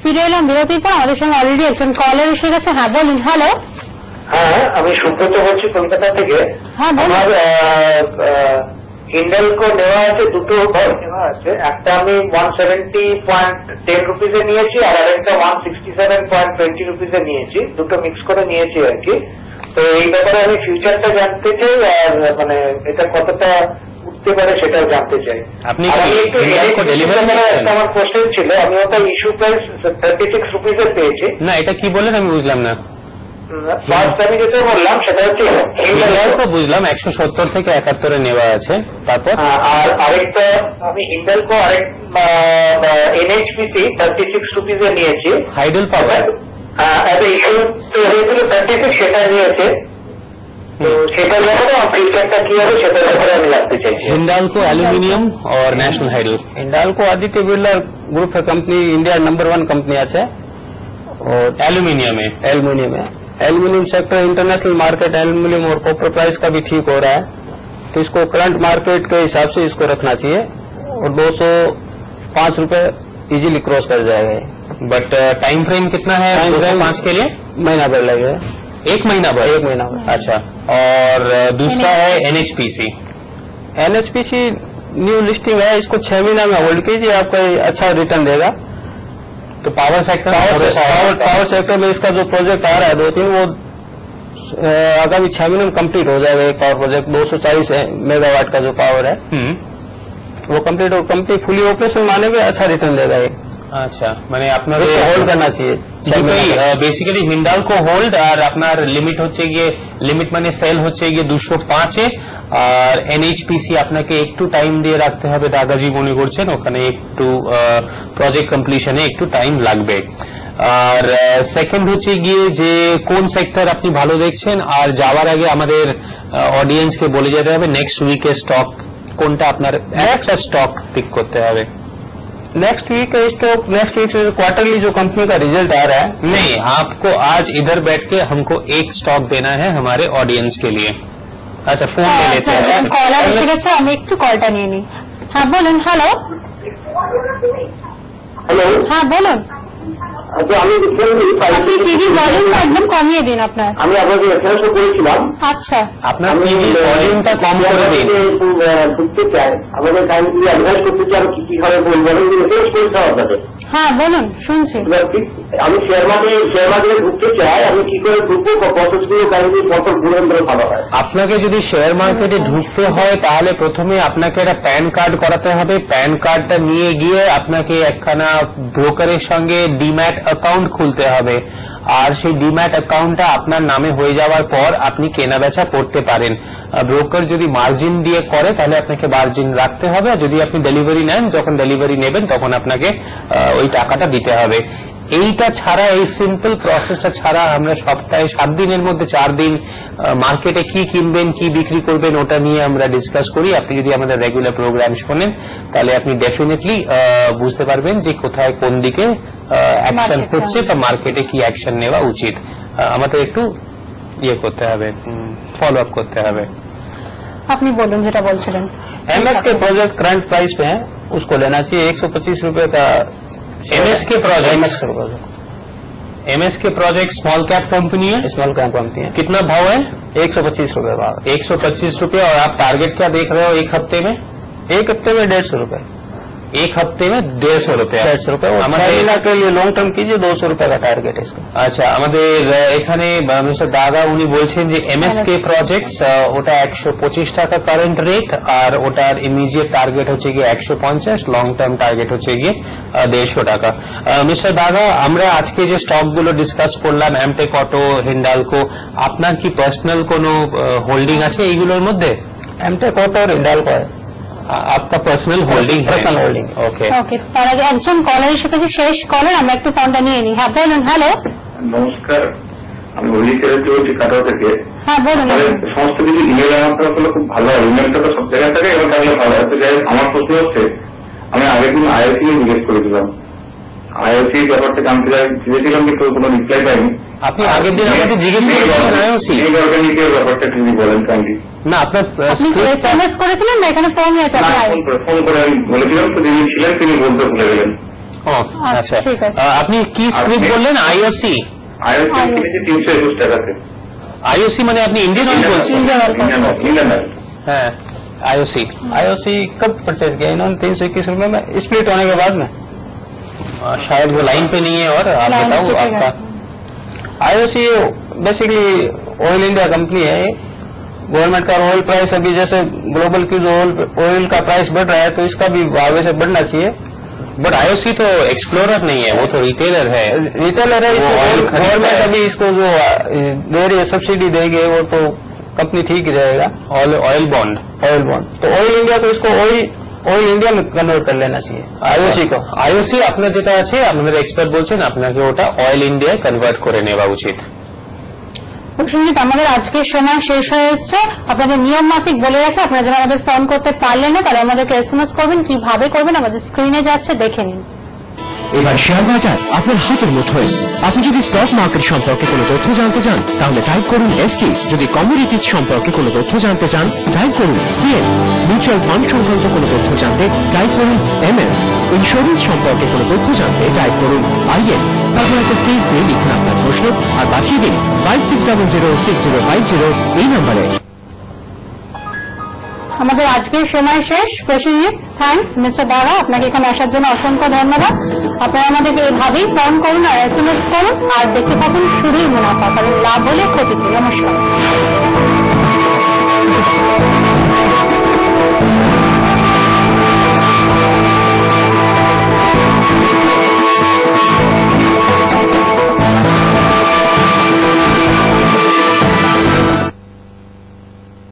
ফিরে এলাম বিরতির পর। আমাদের সঙ্গে অলরেডি একজন কলার এসে গেছে। হ্যাঁ বলুন। হ্যালো, হ্যাঁ আমি সুব্রত বলছি কলকাতা থেকে। হ্যাঁ আমার হিন্ডালকো নেওয়া আছে, দুটো নেওয়া আছে। একটা আমি 170.10 রুপিসে নিয়েছি আর আরেকটা 167.20 রুপিসে নিয়েছি, দুটো মিক্স করে নিয়েছি আর কি। তো এই ব্যাপারে আমি ফিউচারটা জানতে চাই আর মানে এটা কতটা উঠতে পারে সেটাও জানতে চাই। আপনি আমার কোশ্চেন ছিল, আমি ওটা ইস্যু প্রাইস 36 রুপিসে পেয়েছি। না, এটা কি বললেন আমি বুঝলাম না। ফার্স্ট আমি যেটা বললাম সেটা হচ্ছে হিন্ডালকো বুঝলাম 170 থেকে 71 নেওয়া আছে। তারপর আর আরেকটা আমি হিন্ডালকো আরেক এনএইচপিসি 36 রুপিসে নিয়েছি। হাইডল পাওয়ার ইস্যু তো হয়েছিল 36, সেটা নিয়েছে। তো সেটার ব্যাপারে ফিউচারটা কি হবে সেটার ব্যাপারে আমি জানতে চাইছি। हिंडाल्को एल्यूमिनियम और national hydel. Hindalco Aditya Birla group है कंपनी, इंडिया नंबर 1 कंपनी আছে और एल्यूमिनियम है। Aluminium sector international market aluminium और कॉपर प्राइस का भी ठीक हो रहा है, तो इसको करंट मार्केट के हिसाब से इसको रखना चाहिए और 205 रुपए इजीली क्रॉस कर जाएगा। बट टाइम फ्रेम कितना है 205 के लिए? महीना भर लगेगा। 1 महीना भर। अच्छा, और दूसरा है एनएचपीसी। न्यू लिस्टिंग है, इसको 6 महीना में होल्ड कीजिए, आपका अच्छा रिटर्न देगा। तो पावर सेक्टर में इसका जो प्रोजेक्ट आ रहा है 2-3, वो आगामी 6 महीने में कंप्लीट हो जाएगा। एक पावर प्रोजेक्ट 240 मेगावाट का जो पावर है वो कंप्लीट और कंपनी फुली ऑपरेशन माने में अच्छा रिटर्न देगा ये। আচ্ছা, মানে আপনার হোল্ড করনা চাই বেসিক্যালি হিন্ডালকো হোল্ড, আর আপনার লিমিট হচ্ছে গিয়ে, লিমিট মানে সেল হচ্ছে গিয়ে 205-এ, আর এনএইচপিসি আপনাকে একটু টাইম দিয়ে রাখতে হবে। দাদাজি মনে করছেন ওখানে একটু প্রজেক্ট কমপ্লিশনে একটু টাইম লাগবে। আর সেকেন্ড হচ্ছে গিয়ে যে কোন সেক্টর আপনি ভালো দেখছেন, আর যাওয়ার আগে আমাদের অডিয়েন্সকে বলে যেতে হবে নেক্সট উইকে স্টক কোনটা আপনার একটা স্টক পিক করতে হবে। नेक्स्ट वीक क्वार्टरली जो कंपनी का रिजल्ट आ रहा है। नहीं, आपको आज इधर बैठ के हमको एक स्टॉक देना है हमारे ऑडियंस के लिए। अच्छा, फोन ले लेते हैं। কলার এসে গেছে, আমি একটু কলটা নিয়ে নিই। হ্যাঁ বলুন। হ্যালো, হ্যাঁ বলুন। আচ্ছা, আমি আপনি টিভি ভলিউমটা একদম কমিয়ে দিন আপনার। আমি আপনাকে এসএমএস করেছিলাম। আচ্ছা, আপনার টিভি ভলিউমটা কম করে দিন। ঢুকতে চাই, আমাদের কাইন্ডলি অ্যাডভাইস করতে চাই কি কি ভাবে বলবেন, মেসেজ করেছিলাম আপনাকে। হ্যাঁ বলুন, শুনছি। আমি শেয়ার মার্কেটে ঢুকতে চাই, আমি কি করে ঢুকবো, প্রসেসগুলো কাইন্ডলি কত ঘুরে ভালো হয়। আপনাকে যদি শেয়ার মার্কেটে ঢুকতে হয় তাহলে প্রথমে আপনাকে একটা প্যান কার্ড করাতে হবে। প্যান কার্ডটা নিয়ে গিয়ে আপনাকে একখানা ব্রোকারের সঙ্গে ডিম্যাট অ্যাকাউন্ট খুলতে হবে, আর সেই ডিম্যাট অ্যাকাউন্টটা আপনার নামে হয়ে যাওয়ার পর আপনি কেনা বেচা করতে পারেন। ব্রোকার যদি মার্জিন দিয়ে করে তাহলে আপনাকে মার্জিন রাখতে হবে, আর যদি আপনি ডেলিভারি নেন, যখন ডেলিভারি নেবেন তখন আপনাকে ওই টাকাটা দিতে হবে। এইটা ছাড়া, এই সিম্পল প্রসেসটা ছাড়া আমরা সপ্তাহে 7 দিনের মধ্যে 4 দিন মার্কেটে কি কিনবেন কি বিক্রি করবেন ওটা নিয়ে আমরা ডিসকাস করি। আপনি যদি আমাদের রেগুলার প্রোগ্রাম শোনেন তাহলে আপনি ডেফিনেটলি বুঝতে পারবেন যে কোথায় কোন দিকে অ্যাকশন হচ্ছে বা মার্কেটে কি অ্যাকশন নেওয়া উচিত। আমাদের একটু ইয়ে করতে হবে, ফলো আপ করতে হবে। আপনি বলুন যেটা বলছিলেন। एमएस के प्रोजेक्ट करंट प्राइस पे है, उसको लेना चाहिए। 125 रुपए का एमएस के प्रोजेक्ट स्मॉल कैप कंपनी है। स्मॉल कैप कंपनी है। कितना भाव है? 125 रुपए भाव। 125 रुपए। और आप टारगेट क्या देख रहे हो एक हफ्ते में? 150 रुपए। एक हफ्ते में 150 रुपए। 150 रुपए महीना के लिए लॉन्ग टर्म कीजिए, 200 रुपए का टारगेट है इसका। আচ্ছা, আমাদের এখানে মিস্টার দাদা উনি বলছেন যে এমএসকে প্রজেক্টস ওটা 125 টাকা কারেন্ট রেট, আর ওটার ইমিডিয়েট টার্গেট হচ্ছে গিয়ে 150, লং টার্ম টার্গেট হচ্ছে গিয়ে 150 টাকা। মিস্টার দাদা, আমরা আজকে যে স্টকগুলো ডিসকাস করলাম, এমটেক অটো, হিন্ডালকো, আপনার কি পার্সোনাল কোনো হোল্ডিং আছে এইগুলোর মধ্যে? एमटेक ऑटो और हिंडाल्को है। आपका personal holding? Personal holding. Okay ওকে, তার আগে একজন কলার এসে গেছে, শেষ কলার, আমরা একটু ফোনটা নিয়ে নিই। হ্যাঁ বলুন। হ্যালো, নমস্কার, আমি অলি চৌধুরী বলছি কাটোয়া থেকে। হ্যাঁ বলুন। সমস্ত কিছু ইমেল আমার করলে খুব ভালো হয়, ইমেলটা তো সব জায়গায় থাকে এবং তাহলে ভালো হয়। তো যাই হোক, আমার প্রশ্ন হচ্ছে, আমি আগের দিন আইওসি জিজ্ঞেস করেছিলাম, আইওসি ব্যাপারটা জানতে চেয়েছিলাম কিন্তু কোনো রিপ্লাই পাইনি। আপনি আগের দিন আমাকে জিজ্ঞেস করেছিলেন আইওসি অর্গানিকের ব্যাপারটা যদি বলেন কাইন্ডলি। না, আপনার এসএমএস করেছিলেন না, এখানে ফোন হয়েছে। ফোন করে আমি বলেছিলাম, তো যিনি ছিলেন তিনি বলতে ভুলে গেলেন। ও আচ্ছা, ঠিক আছে। আপনি কি স্ক্রিপ্ট বললেন? আইওসি কিনেছি 321 টাকাতে। आईओसी मैंने अपनी इंडियन ऑयल बोलते हैं। हाँ आईओसी कब परचेज किया इन्होंने? 321 रुपए में स्प्लिट होने के बाद में। शायद वो लाइन पे नहीं है। और आप बताओ आपका। IOC basically oil India company है। गवर्नमेंट का ऑयल प्राइस अभी जैसे ग्लोबल की जो ऑयल का प्राइस बढ़ रहा है तो इसका भी भाव से बढ़ना चाहिए। बट आईओसी तो एक्सप्लोरर नहीं है, वो तो रिटेलर है। गवर्नमेंट अभी इसको जो दे रही है सब्सिडी देगी वो तो कंपनी ठीक ही रहेगा। ऑयल बॉन्ड तो ऑयल इंडिया को इसको ऑयल इंडिया में कन्वर्ट कर लेना चाहिए आईओसी को। আইওসি আপনার যেটা আছে আপনাদের এক্সপার্ট বলছেন আপনাকে ওটা অয়েল ইন্ডিয়ায় কনভার্ট করে নেওয়া উচিত। প্রসেনজিৎ, আমাদের আজকের সময় শেষ হয়ে এসছে। আপনাদের নিয়ম মাফিক বলে রাখে, আপনারা যারা আমাদের ফোন করতে পারলেন না তারা আমাদেরকে এসএমএস করবেন। কিভাবে করবেন আমাদের স্ক্রিনে যাচ্ছে, দেখে নিন। এবার শেয়ার বাজার আপনার হাতের মুঠোয়। আপনি যদি স্টক মার্কেট সম্পর্কে কোনো তথ্য জানতে চান তাহলে টাইপ করুন এসটি। যদি কমোডিটিজ সম্পর্কে কোনো তথ্য জানতে চান টাইপ করুন সিএন। মিউচুয়াল ফান্ড সংক্রান্ত কোনো তথ্য জানতে টাইপ করুন এমএস। ইন্স্যুরেন্স সম্পর্কে কোনো তথ্য জানতে টাইপ করুন আইএন। তারপর একটা স্পেস দিয়ে লিখুন আপনার প্রশ্ন আর পাঠিয়ে দিন 56006050 এই নম্বরে। আমাদের আজকের সময় শেষ। প্রসেনজিৎ, থ্যাংকস। মিস্টার দাদা, আপনাকে এখানে আসার জন্য অসংখ্য ধন্যবাদ। আপনারা আমাদেরকে এভাবেই ফোন করুন আর এসএমএস করুন আর দেখতে থাকুন শুধুই মুনাফা, কারণ লাভ হলে ক্ষতি। নমস্কার।